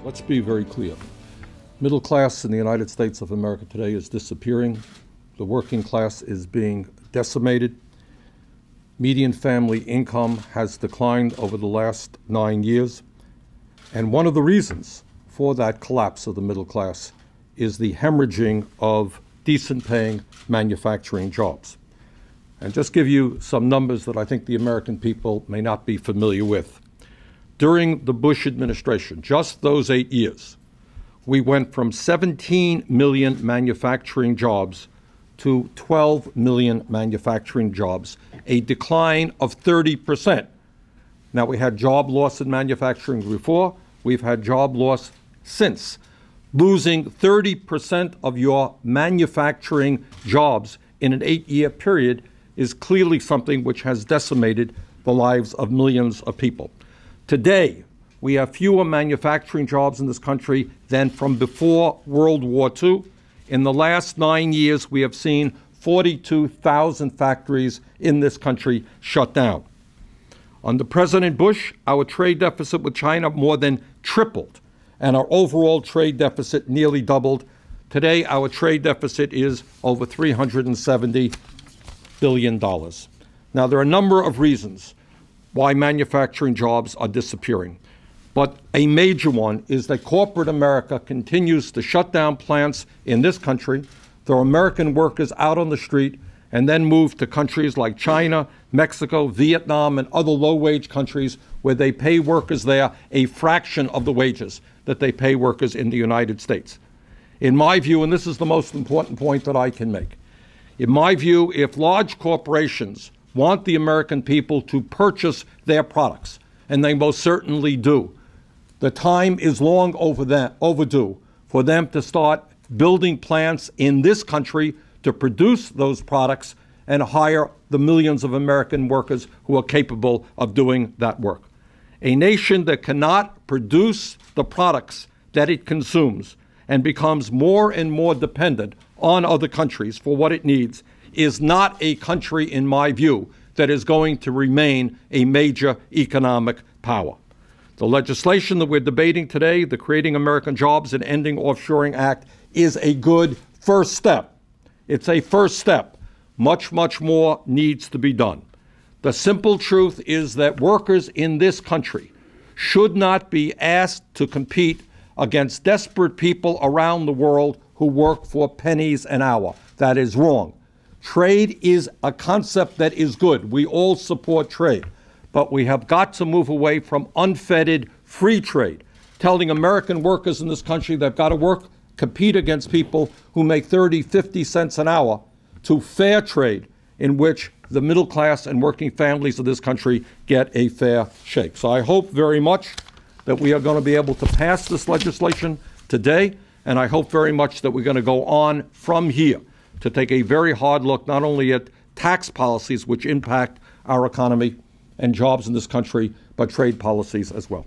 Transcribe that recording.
Let's be very clear. Middle class in the United States of America today is disappearing. The working class is being decimated. Median family income has declined over the last 9 years. And one of the reasons for that collapse of the middle class is the hemorrhaging of decent-paying manufacturing jobs. And just give you some numbers that I think the American people may not be familiar with. During the Bush administration, just those 8 years, we went from 17 million manufacturing jobs to 12 million manufacturing jobs, a decline of 30%. Now, we had job loss in manufacturing before. We've had job loss since. Losing 30% of your manufacturing jobs in an 8-year period is clearly something which has decimated the lives of millions of people. Today, we have fewer manufacturing jobs in this country than from before World War II. In the last 9 years, we have seen 42,000 factories in this country shut down. Under President Bush, our trade deficit with China more than tripled, and our overall trade deficit nearly doubled. Today, our trade deficit is over $370 billion. Now, there are a number of reasons why manufacturing jobs are disappearing. But a major one is that corporate America continues to shut down plants in this country, throw American workers out on the street, and then move to countries like China, Mexico, Vietnam, and other low-wage countries where they pay workers there a fraction of the wages that they pay workers in the United States. In my view, and this is the most important point that I can make, in my view, if large corporations want the American people to purchase their products, and they most certainly do, the time is long overdue for them to start building plants in this country to produce those products and hire the millions of American workers who are capable of doing that work. A nation that cannot produce the products that it consumes and becomes more and more dependent on other countries for what it needs is not a country, in my view, that is going to remain a major economic power. The legislation that we're debating today, the Creating American Jobs and Ending Offshoring Act, is a good first step. It's a first step. Much, much more needs to be done. The simple truth is that workers in this country should not be asked to compete against desperate people around the world who work for pennies an hour. That is wrong. Trade is a concept that is good. We all support trade. But we have got to move away from unfettered free trade, telling American workers in this country they've got to compete against people who make 30, 50 cents an hour, to fair trade in which the middle class and working families of this country get a fair shake. So I hope very much that we are going to be able to pass this legislation today, and I hope very much that we're going to go on from here to take a very hard look not only at tax policies which impact our economy and jobs in this country, but trade policies as well.